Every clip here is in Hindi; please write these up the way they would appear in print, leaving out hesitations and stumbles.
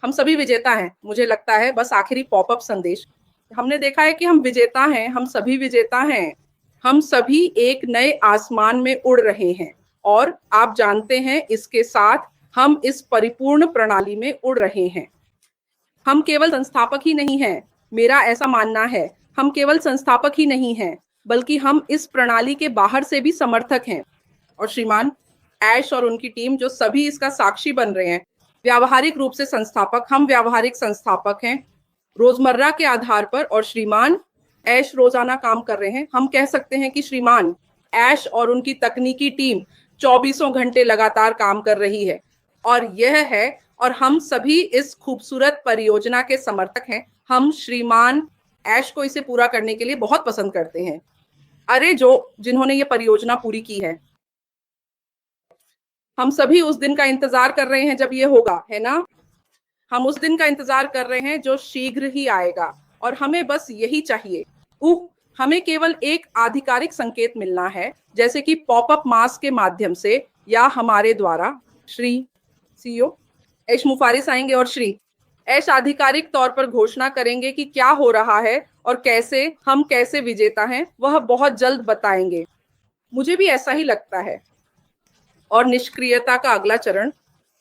हम सभी विजेता हैं, मुझे लगता है। बस आखिरी पॉपअप संदेश, हमने देखा है कि हम विजेता हैं, हम सभी विजेता हैं। हम सभी एक नए आसमान में उड़ रहे हैं और आप जानते हैं इसके साथ हम इस परिपूर्ण प्रणाली में उड़ रहे हैं। हम केवल संस्थापक ही नहीं हैं, मेरा ऐसा मानना है। हम केवल संस्थापक ही नहीं हैं, बल्कि हम इस प्रणाली के बाहर से भी समर्थक हैं। और श्रीमान ऐश और उनकी टीम जो सभी इसका साक्षी बन रहे हैं, व्यावहारिक रूप से संस्थापक, हम व्यावहारिक संस्थापक हैं रोजमर्रा के आधार पर। और श्रीमान ऐश रोजाना काम कर रहे हैं। हम कह सकते हैं कि श्रीमान ऐश और उनकी तकनीकी टीम 24 घंटे लगातार काम कर रही है। और यह है, और हम सभी इस खूबसूरत परियोजना के समर्थक हैं। हम श्रीमान ऐश को इसे पूरा करने के लिए बहुत पसंद करते हैं। अरे जिन्होंने ये परियोजना पूरी की है, हम सभी उस दिन का इंतजार कर रहे हैं जब ये होगा, है ना? हम उस दिन का इंतजार कर रहे हैं जो शीघ्र ही आएगा, और हमें बस यही चाहिए। हमें केवल एक आधिकारिक संकेत मिलना है, जैसे कि पॉपअप मास्क के माध्यम से या हमारे द्वारा। श्री सीईओ ऐश मुफारिस आएंगे और श्री ऐश आधिकारिक तौर पर घोषणा करेंगे कि क्या हो रहा है और कैसे हम कैसे विजेता हैं, वह बहुत जल्द बताएंगे। मुझे भी ऐसा ही लगता है। और निष्क्रियता का अगला चरण,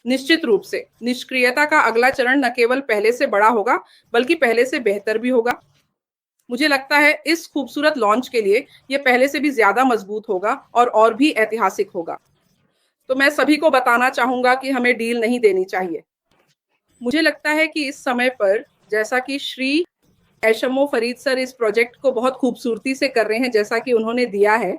निश्चित रूप से निष्क्रियता का अगला चरण न केवल पहले से बड़ा होगा, बल्कि पहले से बेहतर भी होगा। मुझे लगता है इस खूबसूरत लॉन्च के लिए यह पहले से भी ज्यादा मजबूत होगा और भी ऐतिहासिक होगा। तो मैं सभी को बताना चाहूंगा कि हमें डील नहीं देनी चाहिए। मुझे लगता है कि इस समय पर, जैसा कि श्री एशमो फरीद सर इस प्रोजेक्ट को बहुत खूबसूरती से कर रहे हैं, जैसा कि उन्होंने दिया है,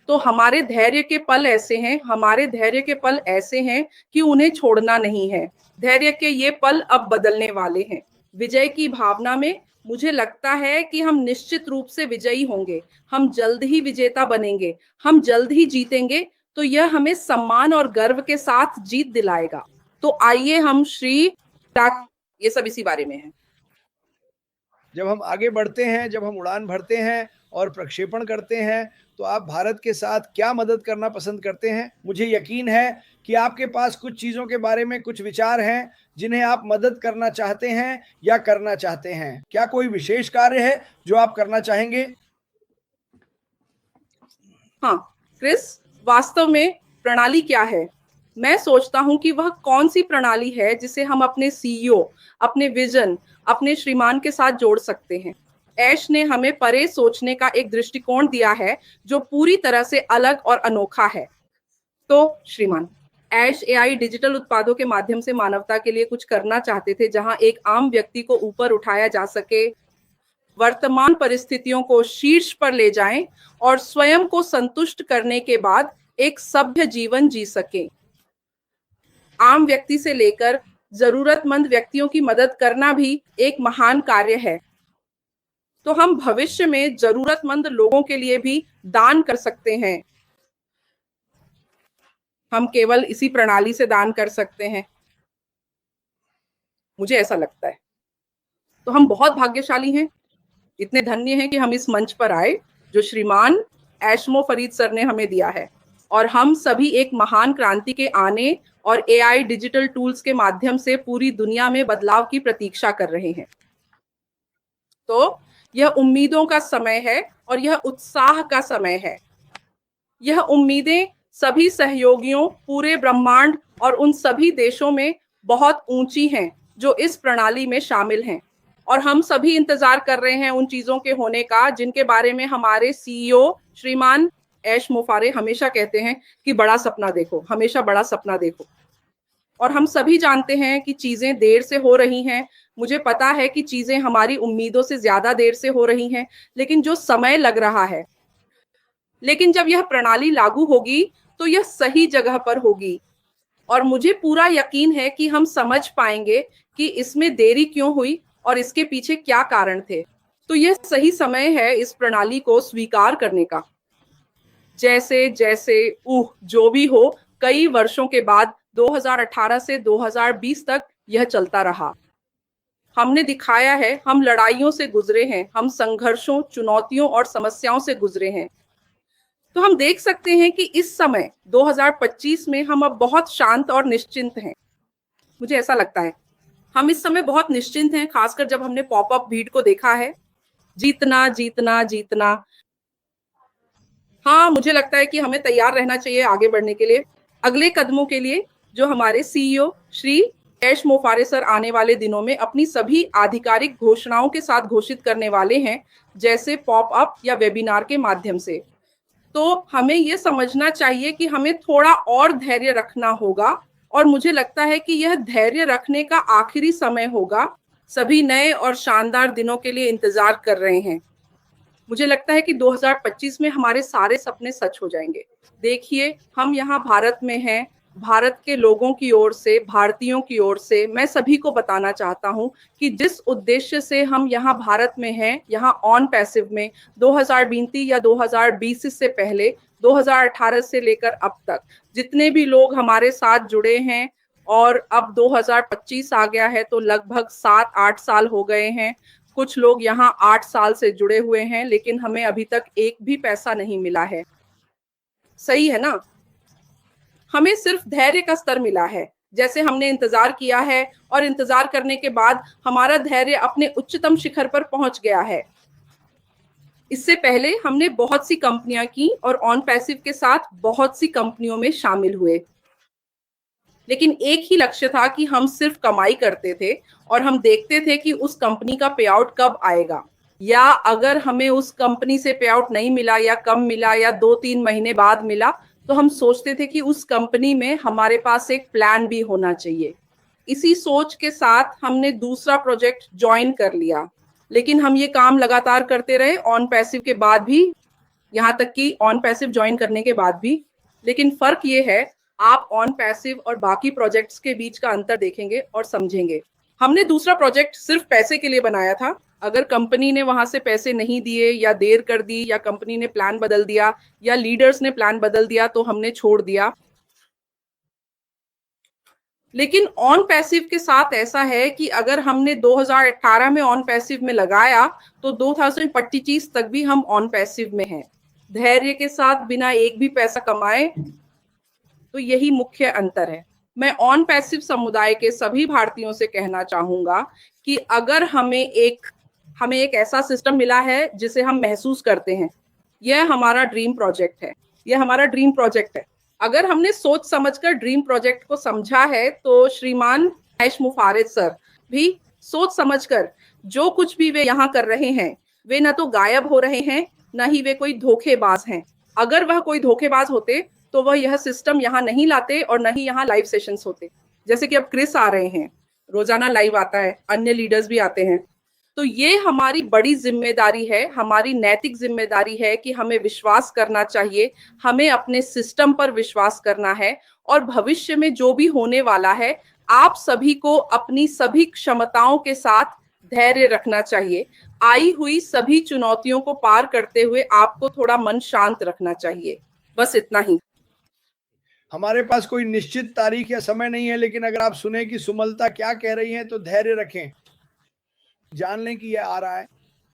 तो हमारे धैर्य के पल ऐसे हैं, हमारे धैर्य के पल ऐसे हैं कि उन्हें छोड़ना नहीं है। धैर्य के ये पल अब बदलने वाले हैं। विजय की भावना में मुझे लगता है कि हम निश्चित रूप से विजयी होंगे। हम जल्द ही विजेता बनेंगे, हम जल्द ही जीतेंगे। तो यह हमें सम्मान और गर्व के साथ जीत दिलाएगा। तो आइए हम श्री ये सब इसी बारे में है। जब हम आगे बढ़ते हैं, जब हम उड़ान भरते हैं और प्रक्षेपण करते हैं, तो आप भारत के साथ क्या मदद करना पसंद करते हैं? मुझे यकीन है कि आपके पास कुछ चीज़ों के बारे में कुछ विचार हैं जिन्हें आप मदद करना चाहते हैं या करना चाहते हैं। क्या कोई विशेष कार्य है जो आप करना चाहेंगे? हाँ क्रिस, वास्तव में प्रणाली क्या है? मैं सोचता हूं कि वह कौन सी प्रणाली है जिसे हम अपने सीईओ, अपने विजन, अपने श्रीमान के साथ जोड़ सकते हैं। ऐश ने हमें परे सोचने का एक दृष्टिकोण दिया है जो पूरी तरह से अलग और अनोखा है। तो श्रीमान ऐश एआई डिजिटल उत्पादों के माध्यम से मानवता के लिए कुछ करना चाहते थे, जहां एक आम व्यक्ति को ऊपर उठाया जा सके, वर्तमान परिस्थितियों को शीर्ष पर ले जाएं और स्वयं को संतुष्ट करने के बाद एक सभ्य जीवन जी सके। आम व्यक्ति से लेकर जरूरतमंद व्यक्तियों की मदद करना भी एक महान कार्य है। तो हम भविष्य में जरूरतमंद लोगों के लिए भी दान कर सकते हैं। हम केवल इसी प्रणाली से दान कर सकते हैं, मुझे ऐसा लगता है। तो हम बहुत भाग्यशाली हैं, इतने धन्य हैं कि हम इस मंच पर आए जो श्रीमान एशमो फरीद सर ने हमें दिया है। और हम सभी एक महान क्रांति के आने और एआई डिजिटल टूल्स के माध्यम से पूरी दुनिया में बदलाव की प्रतीक्षा कर रहे हैं। तो यह उम्मीदों का समय है और यह उत्साह का समय है। यह उम्मीदें सभी सहयोगियों, पूरे ब्रह्मांड और उन सभी देशों में बहुत ऊंची हैं जो इस प्रणाली में शामिल हैं। और हम सभी इंतजार कर रहे हैं उन चीजों के होने का जिनके बारे में हमारे सीईओ श्रीमान ऐश मुफारे हमेशा कहते हैं कि बड़ा सपना देखो, हमेशा बड़ा सपना देखो। और हम सभी जानते हैं कि चीजें देर से हो रही हैं। मुझे पता है कि चीजें हमारी उम्मीदों से ज्यादा देर से हो रही हैं, लेकिन जो समय लग रहा है, लेकिन जब यह प्रणाली लागू होगी तो यह सही जगह पर होगी। और मुझे पूरा यकीन है कि हम समझ पाएंगे कि इसमें देरी क्यों हुई और इसके पीछे क्या कारण थे। तो यह सही समय है इस प्रणाली को स्वीकार करने का। जैसे जैसे जो भी हो, कई वर्षों के बाद 2018 से 2020 तक यह चलता रहा। हमने दिखाया है, हम लड़ाइयों से गुजरे हैं, हम संघर्षों, चुनौतियों और समस्याओं से गुजरे हैं। तो हम देख सकते हैं कि इस समय 2025 में हम अब बहुत शांत और निश्चिंत हैं, मुझे ऐसा लगता है। हम इस समय बहुत निश्चिंत हैं, खासकर जब हमने पॉपअप भीड़ को देखा है। जीतना जीतना जीतना। हाँ, मुझे लगता है कि हमें तैयार रहना चाहिए आगे बढ़ने के लिए, अगले कदमों के लिए, जो हमारे सीईओ श्री यश मोफारे सर आने वाले दिनों में अपनी सभी आधिकारिक घोषणाओं के साथ घोषित करने वाले हैं, जैसे पॉपअप या वेबिनार के माध्यम से। तो हमें ये समझना चाहिए कि हमें थोड़ा और धैर्य रखना होगा, और मुझे लगता है कि यह धैर्य रखने का आखिरी समय होगा। सभी नए और शानदार दिनों के लिए इंतजार कर रहे हैं। मुझे लगता है कि 2025 में हमारे सारे सपने सच हो जाएंगे। देखिए, हम यहाँ भारत में हैं। भारत के लोगों की ओर से, भारतीयों की ओर से मैं सभी को बताना चाहता हूँ कि जिस उद्देश्य से हम यहाँ भारत में हैं, यहाँ ऑन पैसिव में 2020 या 2020 से पहले 2018 से लेकर अब तक जितने भी लोग हमारे साथ जुड़े हैं, और अब 2025 आ गया है तो लगभग 7-8 साल हो गए हैं। कुछ लोग यहाँ 8 साल से जुड़े हुए हैं, लेकिन हमें अभी तक एक भी पैसा नहीं मिला है। सही है ना? हमें सिर्फ धैर्य का स्तर मिला है। जैसे हमने इंतजार किया है और इंतजार करने के बाद हमारा धैर्य अपने उच्चतम शिखर पर पहुंच गया है। इससे पहले हमने बहुत सी कंपनियां की और ऑन पैसिव के साथ बहुत सी कंपनियों में शामिल हुए, लेकिन एक ही लक्ष्य था कि हम सिर्फ कमाई करते थे और हम देखते थे कि उस कंपनी का पे आउट कब आएगा, या अगर हमें उस कंपनी से पे आउट नहीं मिला या कम मिला या 2-3 महीने बाद मिला, तो हम सोचते थे कि उस कंपनी में हमारे पास एक प्लान भी होना चाहिए। इसी सोच के साथ हमने दूसरा प्रोजेक्ट ज्वाइन कर लिया, लेकिन हम ये काम लगातार करते रहे ऑन पैसिव के बाद भी, यहाँ तक कि ऑन पैसिव ज्वाइन करने के बाद भी। लेकिन फर्क ये है, आप ऑन पैसिव और बाकी प्रोजेक्ट्स के बीच का अंतर देखेंगे और समझेंगे। हमने दूसरा प्रोजेक्ट सिर्फ पैसे के लिए बनाया था। अगर कंपनी ने वहां से पैसे नहीं दिए या देर कर दी या कंपनी ने प्लान बदल दिया या लीडर्स ने प्लान बदल दिया तो हमने छोड़ दिया। लेकिन ऑन पैसिव के साथ ऐसा है कि अगर हमने 2018 में ऑन पैसिव में लगाया तो 2025 तक भी हम ऑन पैसिव में हैं, धैर्य के साथ, बिना एक भी पैसा कमाए। तो यही मुख्य अंतर है। मैं ऑन पैसिव समुदाय के सभी भारतीयों से कहना चाहूंगा कि अगर हमें एक ऐसा सिस्टम मिला है जिसे हम महसूस करते हैं, यह हमारा ड्रीम प्रोजेक्ट है, यह हमारा ड्रीम प्रोजेक्ट है। अगर हमने सोच समझकर ड्रीम प्रोजेक्ट को समझा है, तो श्रीमान यश मोफारे सर भी सोच समझकर जो कुछ भी वे यहाँ कर रहे हैं, वे न तो गायब हो रहे हैं, न ही वे कोई धोखेबाज हैं। अगर वह कोई धोखेबाज होते तो वह यह सिस्टम यहाँ नहीं लाते और न ही यहाँ लाइव सेशंस होते। जैसे कि अब क्रिस आ रहे हैं, रोजाना लाइव आता है, अन्य लीडर्स भी आते हैं। तो ये हमारी बड़ी जिम्मेदारी है, हमारी नैतिक जिम्मेदारी है कि हमें विश्वास करना चाहिए, हमें अपने सिस्टम पर विश्वास करना है, और भविष्य में जो भी होने वाला है, आप सभी को अपनी सभी क्षमताओं के साथ धैर्य रखना चाहिए। आई हुई सभी चुनौतियों को पार करते हुए आपको थोड़ा मन शांत रखना चाहिए। बस इतना ही। हमारे पास कोई निश्चित तारीख या समय नहीं है, लेकिन अगर आप सुने कि सुमलता क्या कह रही हैं तो धैर्य रखें। जान लें कि यह आ रहा है,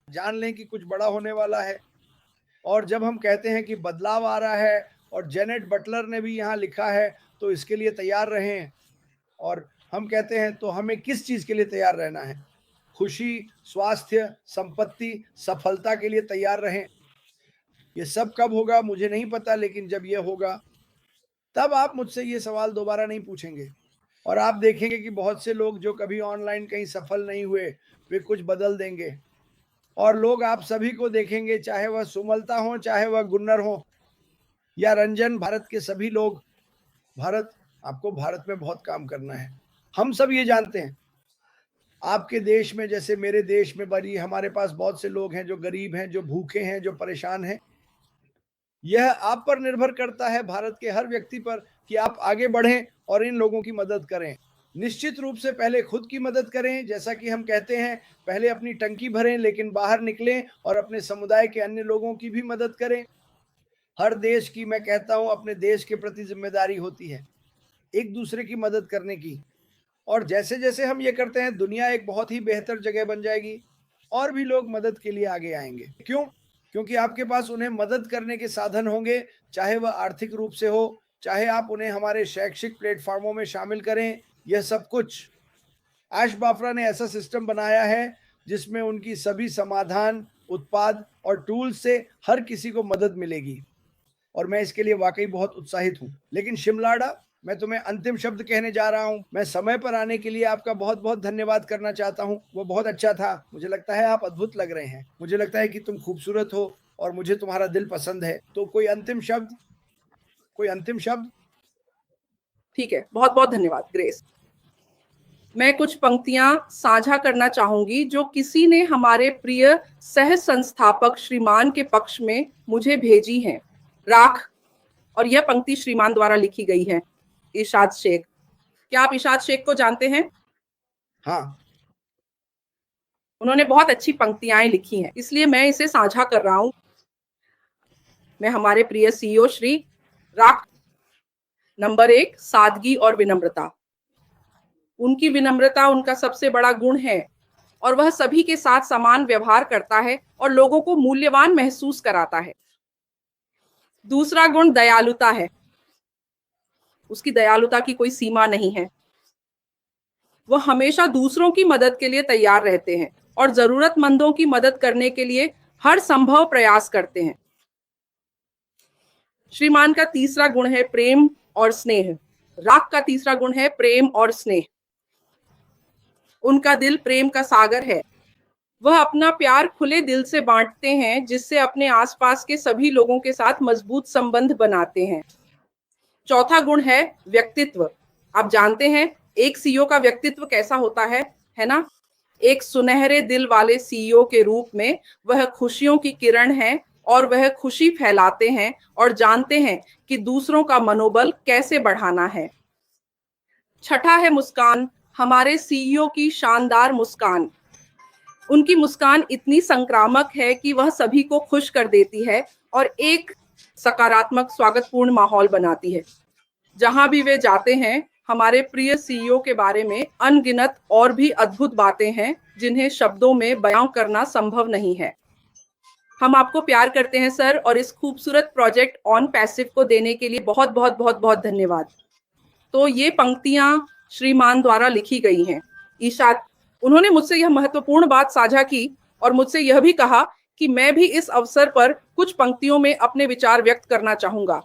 जान लें कि कुछ बड़ा होने वाला है। और जब हम कहते हैं कि बदलाव आ रहा है, और जेनेट बटलर ने भी यहाँ लिखा है, तो इसके लिए तैयार रहें। और हम कहते हैं तो हमें किस चीज़ के लिए तैयार रहना है? खुशी, स्वास्थ्य, संपत्ति, सफलता के लिए तैयार रहें। ये सब कब होगा मुझे नहीं पता, लेकिन जब ये होगा तब आप मुझसे ये सवाल दोबारा नहीं पूछेंगे। और आप देखेंगे कि बहुत से लोग जो कभी ऑनलाइन कहीं सफल नहीं हुए, वे कुछ बदल देंगे। और लोग आप सभी को देखेंगे, चाहे वह सुमलता हो, चाहे वह गुन्नर हो या रंजन, भारत के सभी लोग। आपको भारत में बहुत काम करना है, हम सब ये जानते हैं। आपके देश में, जैसे मेरे देश में, बड़ी हमारे पास बहुत से लोग हैं जो गरीब हैं, जो भूखे हैं, जो परेशान हैं। यह आप पर निर्भर करता है, भारत के हर व्यक्ति पर, कि आप आगे बढ़ें और इन लोगों की मदद करें। निश्चित रूप से पहले खुद की मदद करें, जैसा कि हम कहते हैं, पहले अपनी टंकी भरें, लेकिन बाहर निकलें और अपने समुदाय के अन्य लोगों की भी मदद करें। हर देश की, मैं कहता हूं, अपने देश के प्रति जिम्मेदारी होती है एक दूसरे की मदद करने की। और जैसे जैसे हम ये करते हैं, दुनिया एक बहुत ही बेहतर जगह बन जाएगी और भी लोग मदद के लिए आगे आएंगे। क्यों? क्योंकि आपके पास उन्हें मदद करने के साधन होंगे, चाहे वह आर्थिक रूप से हो, चाहे आप उन्हें हमारे शैक्षिक प्लेटफॉर्मों में शामिल करें। यह सब कुछ ऐश बाफरा ने ऐसा सिस्टम बनाया है जिसमें उनकी सभी समाधान, उत्पाद और टूल से हर किसी को मदद मिलेगी और मैं इसके लिए वाकई बहुत उत्साहित हूँ। लेकिन शिमलाडा, मैं तुम्हें अंतिम शब्द कहने जा रहा हूँ। मैं समय पर आने के लिए आपका बहुत बहुत धन्यवाद करना चाहता हूँ। वो बहुत अच्छा था। मुझे लगता है आप अद्भुत लग रहे हैं। मुझे लगता है कि तुम खूबसूरत हो और मुझे तुम्हारा दिल पसंद है। तो कोई अंतिम शब्द? ठीक है, बहुत बहुत धन्यवाद ग्रेस। मैं कुछ पंक्तियां साझा करना चाहूंगी जो किसी ने हमारे प्रिय सह संस्थापक श्रीमान के पक्ष में मुझे भेजी हैं। राख, और यह पंक्ति श्रीमान द्वारा लिखी गई है, इरशाद शेख। क्या आप इरशाद शेख को जानते हैं? हाँ। उन्होंने बहुत अच्छी पंक्तियां लिखी हैं, इसलिए मैं इसे साझा कर रहा हूं। मैं हमारे प्रिय सीईओ श्री राख। नंबर 1, सादगी और विनम्रता। उनकी विनम्रता उनका सबसे बड़ा गुण है और वह सभी के साथ समान व्यवहार करता है और लोगों को मूल्यवान महसूस कराता है। दूसरा गुण दयालुता है। उसकी दयालुता की कोई सीमा नहीं है। वह हमेशा दूसरों की मदद के लिए तैयार रहते हैं और जरूरतमंदों की मदद करने के लिए हर संभव प्रयास करते हैं। श्रीमान का तीसरा गुण है प्रेम और स्नेह। राख का तीसरा गुण है प्रेम और स्नेह। उनका दिल प्रेम का सागर है। वह अपना प्यार खुले दिल से बांटते हैं, जिससे अपने आसपास के सभी लोगों के साथ मजबूत संबंध बनाते हैं। चौथा गुण है व्यक्तित्व। आप जानते हैं एक सीईओ का व्यक्तित्व कैसा होता है ना? एक सुनहरे दिल वाले सीईओ के रूप में वह खुशियों की किरण है और वह खुशी फैलाते हैं और जानते हैं कि दूसरों का मनोबल कैसे बढ़ाना है। छठा है मुस्कान। हमारे सीईओ की शानदार मुस्कान। उनकी मुस्कान इतनी संक्रामक है कि वह सभी को खुश कर देती है और एक सकारात्मक स्वागतपूर्ण माहौल बनाती है। जहां भी वे जाते हैं, हमारे प्रिय सीईओ के बारे में अनगिनत और भी अद्भुत बातें हैं जिन्हें शब्दों में बयां करना संभव नहीं है। हम आपको प्यार करते हैं सर, और इस खूबसूरत प्रोजेक्ट ऑन पैसिव को देने के लिए बहुत बहुत बहुत बहुत धन्यवाद। तो ये पंक्तियां श्रीमान द्वारा लिखी गई हैं। इरशाद, उन्होंने मुझसे यह महत्वपूर्ण बात साझा की और मुझसे यह भी कहा कि मैं भी इस अवसर पर कुछ पंक्तियों में अपने विचार व्यक्त करना चाहूंगा।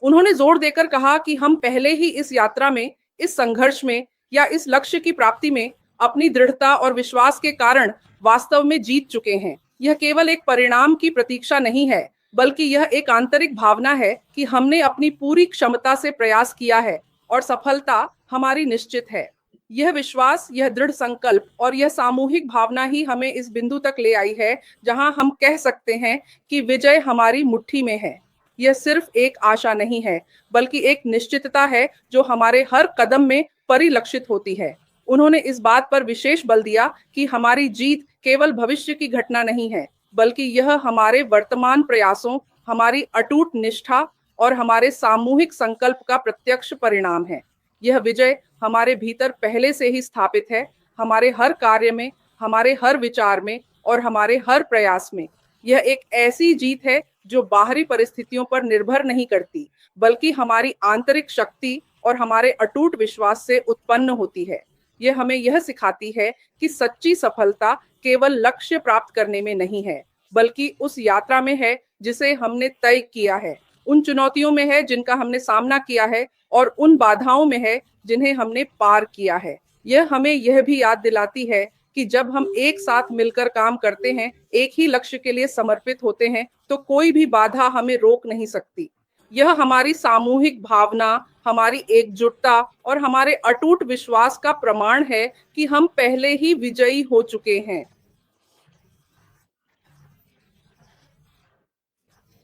उन्होंने जोर देकर कहा कि हम पहले ही इस यात्रा में, इस संघर्ष में या इस लक्ष्य की प्राप्ति में अपनी दृढ़ता और विश्वास के कारण वास्तव में जीत चुके हैं। यह केवल एक परिणाम की प्रतीक्षा नहीं है, बल्कि यह एक आंतरिक भावना है कि हमने अपनी पूरी क्षमता से प्रयास किया है और सफलता हमारी निश्चित है। यह विश्वास, यह दृढ़ संकल्प और यह सामूहिक भावना ही हमें इस बिंदु तक ले आई है जहां हम कह सकते हैं कि विजय हमारी मुट्ठी में है। यह सिर्फ एक आशा नहीं है, बल्कि एक निश्चितता है जो हमारे हर कदम में परिलक्षित होती है। उन्होंने इस बात पर विशेष बल दिया कि हमारी जीत केवल भविष्य की घटना नहीं है, बल्कि यह हमारे वर्तमान प्रयासों, हमारी अटूट निष्ठा और हमारे सामूहिक संकल्प का प्रत्यक्ष परिणाम है। यह विजय हमारे भीतर पहले से ही स्थापित है, हमारे हर कार्य में, हमारे हर विचार में और हमारे हर प्रयास में। यह एक ऐसी जीत है जो बाहरी परिस्थितियों पर निर्भर नहीं करती, बल्कि हमारी आंतरिक शक्ति और हमारे अटूट विश्वास से उत्पन्न होती है। यह हमें यह सिखाती है कि सच्ची सफलता केवल लक्ष्य प्राप्त करने में नहीं है, बल्कि उस यात्रा में है जिसे हमने तय किया है, उन चुनौतियों में है जिनका हमने सामना किया है और उन बाधाओं में है जिन्हें हमने पार किया है। यह हमें यह भी याद दिलाती है कि जब हम एक साथ मिलकर काम करते हैं, एक ही लक्ष्य के लिए समर्पित होते हैं, तो कोई भी बाधा हमें रोक नहीं सकती। यह हमारी सामूहिक भावना, हमारी एकजुटता और हमारे अटूट विश्वास का प्रमाण है कि हम पहले ही विजयी हो चुके हैं।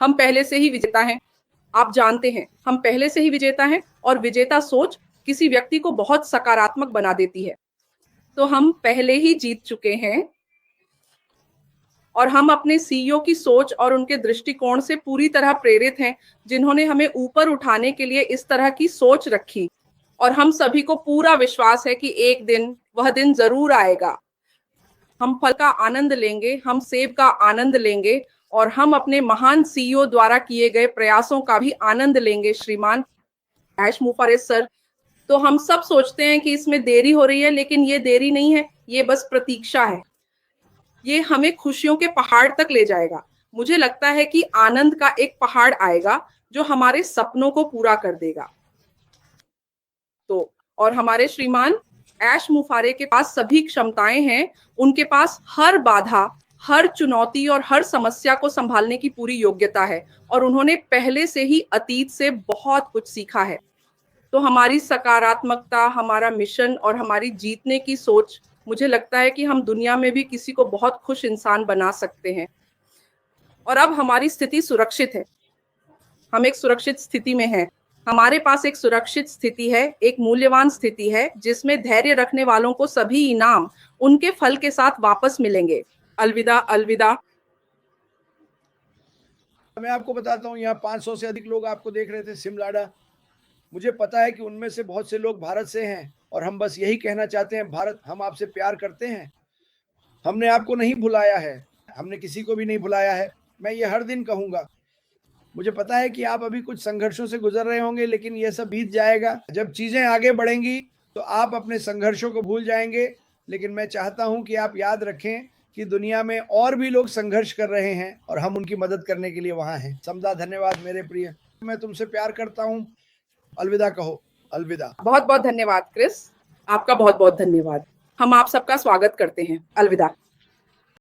हम पहले से ही विजेता हैं। आप जानते हैं, हम पहले से ही विजेता हैं और विजेता सोच किसी व्यक्ति को बहुत सकारात्मक बना देती है। तो हम पहले ही जीत चुके हैं और हम अपने सीईओ की सोच और उनके दृष्टिकोण से पूरी तरह प्रेरित हैं, जिन्होंने हमें ऊपर उठाने के लिए इस तरह की सोच रखी। और हम सभी को पूरा विश्वास है कि एक दिन वह दिन जरूर आएगा। हम फल का आनंद लेंगे, हम सेब का आनंद लेंगे और हम अपने महान सीईओ द्वारा किए गए प्रयासों का भी आनंद लेंगे। श्रीमान ऐश मुफारेज सर, तो हम सब सोचते हैं कि इसमें देरी हो रही है, लेकिन ये देरी नहीं है, ये बस प्रतीक्षा है। ये हमें खुशियों के पहाड़ तक ले जाएगा। मुझे लगता है कि आनंद का एक पहाड़ आएगा जो हमारे सपनों को पूरा कर देगा। तो और हमारे श्रीमान ऐश मुफारे के पास सभी क्षमताएं हैं, उनके पास हर बाधा, हर चुनौती और हर समस्या को संभालने की पूरी योग्यता है, और उन्होंने पहले से ही अतीत से बहुत कुछ सीखा है। तो हमारी सकारात्मकता, हमारा मिशन और हमारी जीतने की सोच, मुझे लगता है कि हम दुनिया में भी किसी को बहुत खुश इंसान बना सकते हैं। और अब हमारी स्थिति सुरक्षित है, हम एक सुरक्षित स्थिति में हैं। हमारे पास एक सुरक्षित स्थिति है, एक मूल्यवान स्थिति है, जिसमें धैर्य रखने वालों को सभी इनाम उनके फल के साथ वापस मिलेंगे। अलविदा, अलविदा। मैं आपको बताता हूँ, यहाँ 500 से अधिक लोग आपको देख रहे थे सिमलाडा। मुझे पता है कि उनमें से बहुत से लोग भारत से हैं, और हम बस यही कहना चाहते हैं, भारत, हम आपसे प्यार करते हैं। हमने आपको नहीं भुलाया है, हमने किसी को भी नहीं भुलाया है। मैं ये हर दिन कहूँगा। मुझे पता है कि आप अभी कुछ संघर्षों से गुजर रहे होंगे, लेकिन ये सब बीत जाएगा। जब चीज़ें आगे बढ़ेंगी तो आप अपने संघर्षों को भूल जाएंगे। लेकिन मैं चाहता हूँ कि आप याद रखें कि दुनिया में और भी लोग संघर्ष कर रहे हैं, और हम उनकी मदद करने के लिए वहाँ हैं। समदा, धन्यवाद मेरे प्रिय। मैं तुमसे प्यार करता हूँ। अलविदा कहो। अलविदा। बहुत बहुत धन्यवाद क्रिस, आपका बहुत बहुत धन्यवाद। हम आप सबका स्वागत करते हैं। अलविदा।